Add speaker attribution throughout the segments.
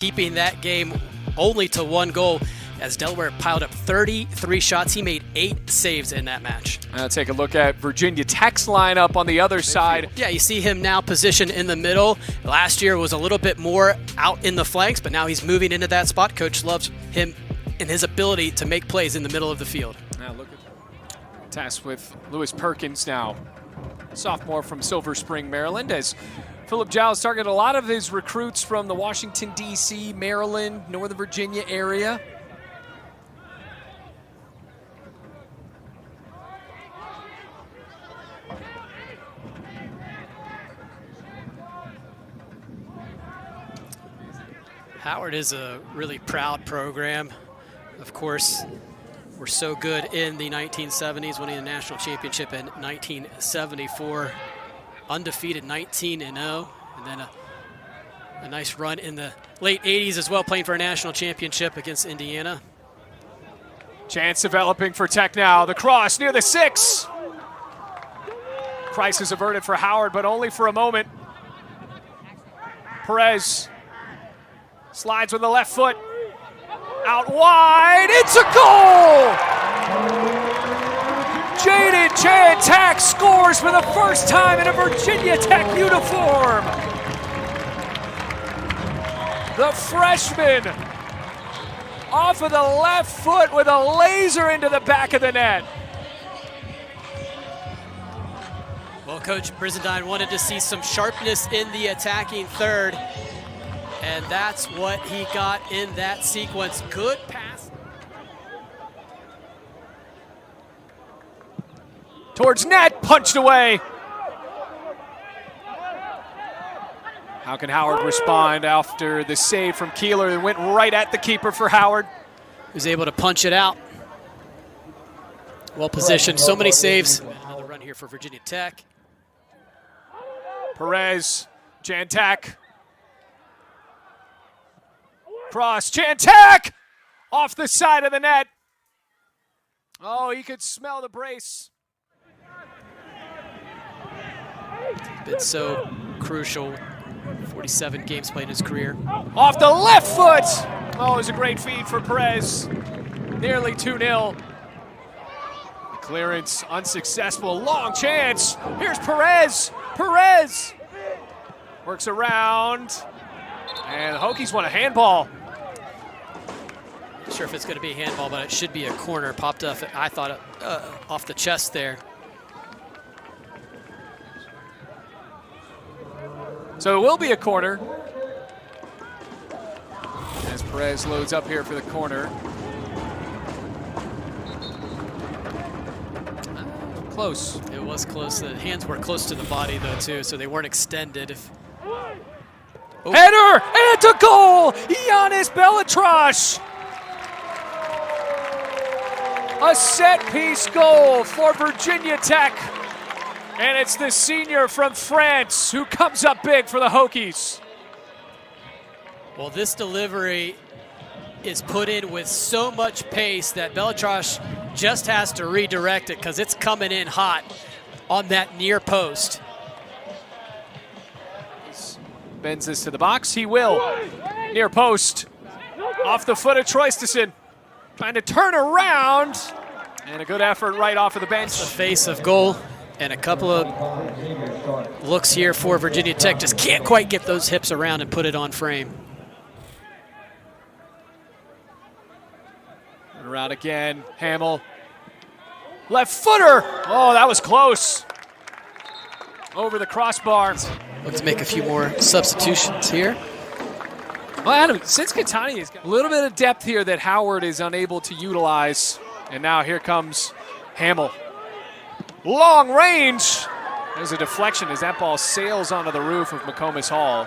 Speaker 1: keeping that game only to 1 goal as Delaware piled up 33 shots. He made 8 saves in that match.
Speaker 2: Now take a look at Virginia Tech's lineup on the other side.
Speaker 1: Yeah, you see him now positioned in the middle. Last year was a little bit more out in the flanks, but now he's moving into that spot. Coach loves him and his ability to make plays in the middle of the field.
Speaker 2: Now look at task with Lewis Perkins now, sophomore from Silver Spring, Maryland, as Philip Giles targeted a lot of his recruits from the Washington, D.C., Maryland, Northern Virginia area.
Speaker 1: Howard is a really proud program. Of course, we're so good in the 1970s, winning the national championship in 1974. Undefeated 19-0, and then a nice run in the late 80s as well, playing for a national championship against Indiana.
Speaker 2: Chance developing for Tech now. The cross near the 6. Crisis averted for Howard, but only for a moment. Perez slides with the left foot. Out wide, it's a goal! Jaden Chan Tack scores for the first time in a Virginia Tech uniform. The freshman off of the left foot with a laser into the back of the net.
Speaker 1: Well, Coach Brizendine wanted to see some sharpness in the attacking third, and that's what he got in that sequence. Good pass.
Speaker 2: Towards net, punched away. How can Howard respond after the save from Keeler that went right at the keeper for Howard?
Speaker 1: He was able to punch it out. Well positioned, so many saves. Another run here for Virginia Tech.
Speaker 2: Perez, Chan Tack. Cross, Chan Tack! Off the side of the net. Oh, he could smell the brace.
Speaker 1: Been so crucial. 47 games played in his career.
Speaker 2: Off the left foot! Oh, it was a great feed for Perez. Nearly 2-0. Clearance unsuccessful, long chance. Here's Perez. Perez works around. And the Hokies want a handball.
Speaker 1: Not sure if it's going to be a handball, but it should be a corner. Popped up, I thought, off the chest there.
Speaker 2: So it will be a corner. As Perez loads up here for the corner. Close.
Speaker 1: It was close. The hands were close to the body, though, too, so they weren't extended.
Speaker 2: Oh. Header and a goal! Giannis Bellatrosh! A set-piece goal for Virginia Tech. And it's the senior from France who comes up big for the Hokies.
Speaker 1: Well, this delivery is put in with so much pace that Bellatrosh just has to redirect it because it's coming in hot on that near post.
Speaker 2: Bends this to the box. He will. Near post. Off the foot of Troistison. Trying to turn around. And a good effort right off of the bench.
Speaker 1: The face of goal. And a couple of looks here for Virginia Tech. Just can't quite get those hips around and put it on frame.
Speaker 2: Around again. Hamill. Left footer. Oh, that was close. Over the crossbar.
Speaker 1: Look to make a few more substitutions here.
Speaker 2: Well, Adam, since Catani has got a little bit of depth here that Howard is unable to utilize. And now here comes Hamill. Long range. There's a deflection as that ball sails onto the roof of McComas Hall.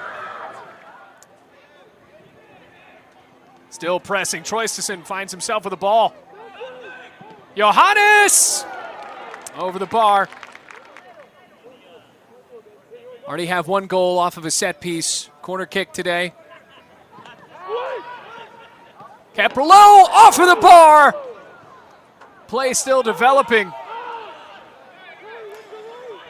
Speaker 2: Still pressing. Troistison finds himself with the ball. Johannes! Over the bar. Already have 1 goal off of a set piece. Corner kick today. Caprello off of the bar. Play still developing.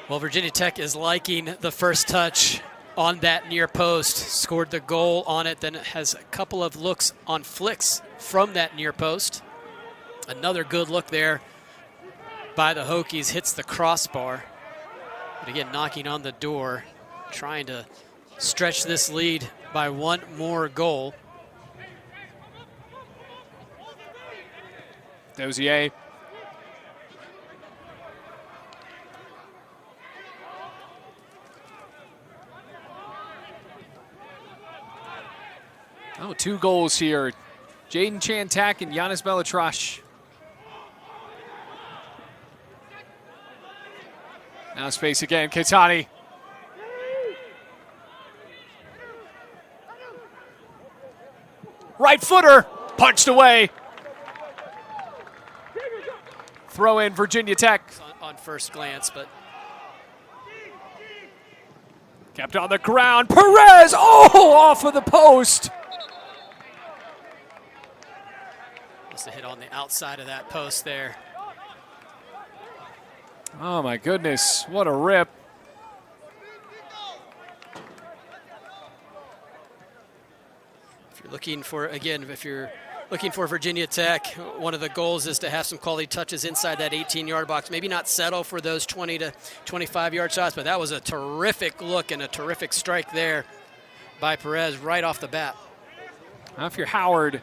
Speaker 1: Well, Virginia Tech is liking the first touch on that near post, scored the goal on it, then has a couple of looks on flicks from that near post. Another good look there by the Hokies, hits the crossbar. But again, knocking on the door, trying to stretch this lead by one more goal.
Speaker 2: Dozier. Oh, 2 goals here. Jaden Chan Tack and Giannis Belatrash. Now space again, Kitani. Right footer, punched away. Throw in Virginia Tech.
Speaker 1: On first glance, but
Speaker 2: kept on the ground. Perez, oh, off of the post.
Speaker 1: must have hit on the outside of that post there.
Speaker 2: Oh my goodness, what a rip.
Speaker 1: If you're looking for, again, if you're looking for Virginia Tech, one of the goals is to have some quality touches inside that 18-yard box. Maybe not settle for those 20 to 25-yard shots, but that was a terrific look and a terrific strike there by Perez right off the bat.
Speaker 2: Now if you're Howard,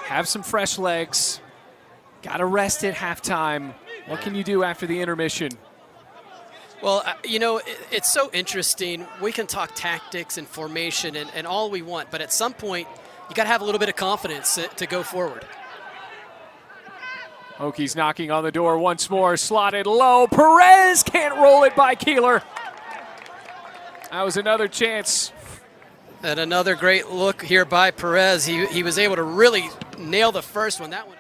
Speaker 2: have some fresh legs. Got to rest at halftime. What can you do after the intermission?
Speaker 1: Well, you know, it's so interesting. We can talk tactics and formation and all we want, but at some point, you got to have a little bit of confidence to go forward.
Speaker 2: Hokies knocking on the door once more, slotted low. Perez can't roll it by Keeler. That was another chance.
Speaker 1: And another great look here by Perez. He was able to really nail the first one. That one.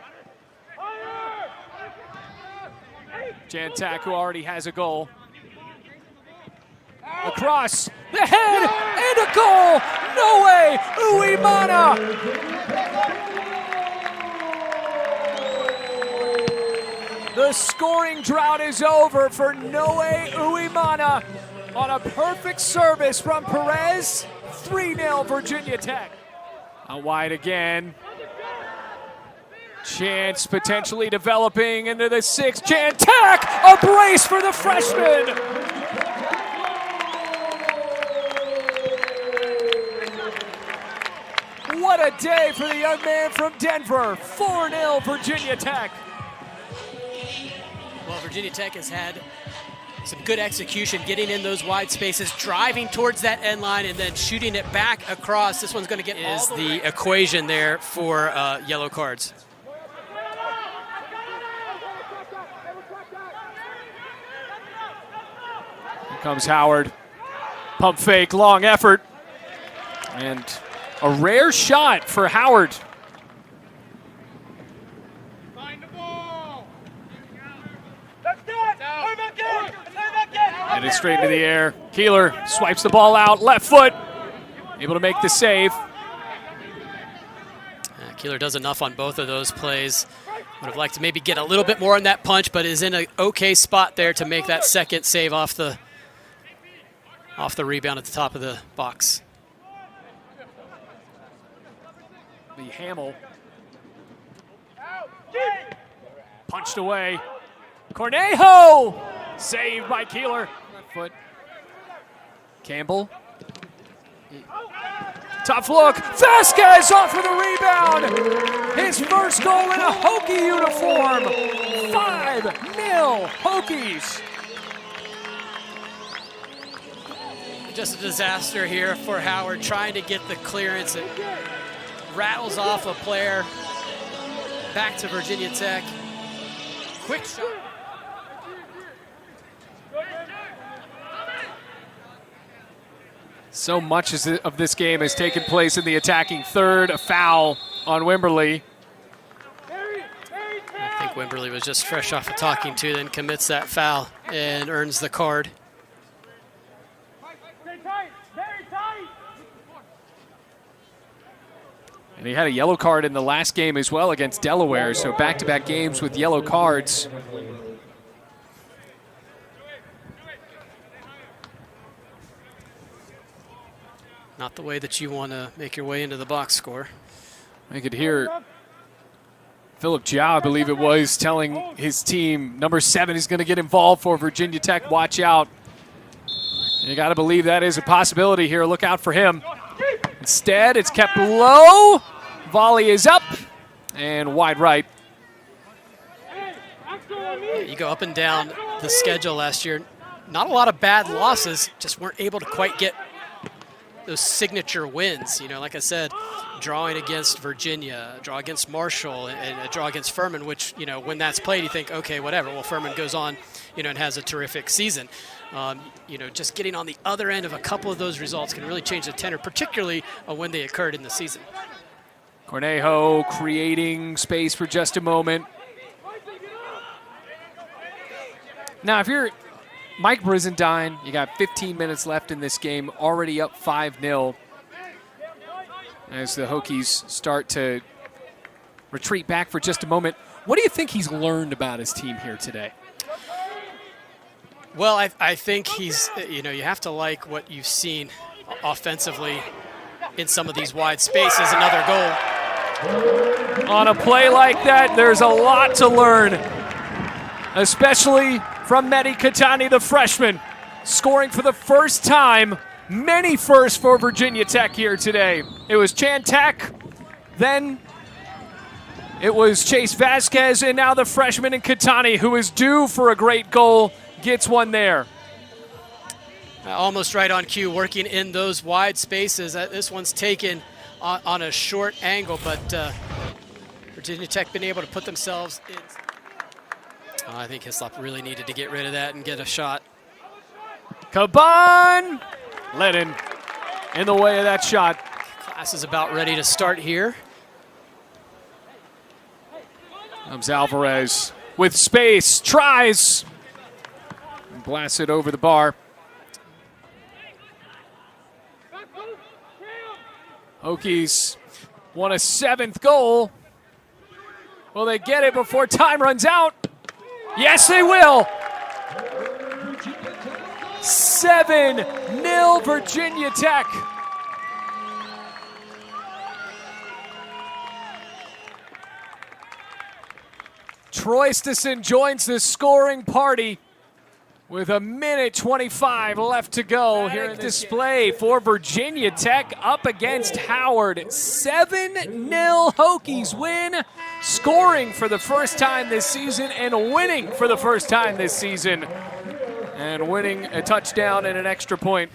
Speaker 2: Chan Tack, who already has a goal. Across the head and a goal. No way, Uemana. The scoring drought is over for Noe Uemana on a perfect service from Perez. 3-0 Virginia Tech. Out wide again. Chance potentially developing into the 6th. Chan Tack, a brace for the freshman. What a day for the young man from Denver. 4-0 Virginia Tech.
Speaker 1: Well, Virginia Tech has had some good execution, getting in those wide spaces, driving towards that end line, and then shooting it back across. This one's going to get is the equation there for yellow cards.
Speaker 2: Here comes Howard. Pump fake, long effort. And a rare shot for Howard.
Speaker 3: Find the ball.
Speaker 2: And it's straight into the air. Keeler swipes the ball out, left foot. Able to make the save.
Speaker 1: Keeler does enough on both of those plays. Would have liked to maybe get a little bit more on that punch, but is in an okay spot there to make that second save off the rebound at the top of the box.
Speaker 2: The Hamill. Punched away. Cornejo! Saved by Keeler. Left foot. Campbell. Tough look. Vasquez off for the rebound. His first goal in a Hokie uniform. 5-0 Hokies.
Speaker 1: Just a disaster here for Howard, trying to get the clearance. It rattles off a player. Back to Virginia Tech. Quick shot.
Speaker 2: So much of this game has taken place in the attacking third. A foul on Wimberly.
Speaker 1: I think Wimberly was just fresh off of talking to, then commits that foul and earns the card.
Speaker 2: And he had a yellow card in the last game as well against Delaware, so back-to-back games with yellow cards.
Speaker 1: the way that you want to make your way into the box score.
Speaker 2: I could hear Philip Jiao, I believe it was, telling his team, number 7 is going to get involved for Virginia Tech. Watch out. You got to believe that is a possibility here. Look out for him. Instead, it's kept low. Volley is up and wide right.
Speaker 1: You go up and down the schedule last year. Not a lot of bad losses, just weren't able to quite get those signature wins. You know, like I said, drawing against Virginia, draw against Marshall, and a draw against Furman, which, you know, when that's played, you think, okay, whatever. Well, Furman goes on, you know, and has a terrific season. You know, just getting on the other end of a couple of those results can really change the tenor, particularly when they occurred in the season.
Speaker 2: Cornejo creating space for just a moment. Now, if you're Mike Brizendine, you got 15 minutes left in this game, already up 5-0. As the Hokies start to retreat back for just a moment. What do you think he's learned about his team here today?
Speaker 1: Well, I think he's, you know, you have to like what you've seen offensively in some of these wide spaces. Another goal.
Speaker 2: On a play like that, there's a lot to learn, especially from Mehdi Katani, the freshman, scoring for the first time. Many firsts for Virginia Tech here today. It was Chan Tack, then it was Chase Vasquez, and now the freshman in Katani, who is due for a great goal, gets one there.
Speaker 1: Almost right on cue, working in those wide spaces. This one's taken on a short angle, but Virginia Tech been able to put themselves in. I think Hislop really needed to get rid of that and get a shot.
Speaker 2: Caban let in the way of that shot.
Speaker 1: Class is about ready to start here.
Speaker 2: Comes Alvarez with space, tries, and blasts it over the bar. Hokies want a 7th goal. Will they get it before time runs out? Yes, they will. 7-0 Virginia Tech. Troystison joins the scoring party with 1:25 left to go here in display for Virginia Tech up against Howard. 7-0 Hokies win, scoring for the first time this season and winning for the first time this season. And winning a touchdown and an extra point.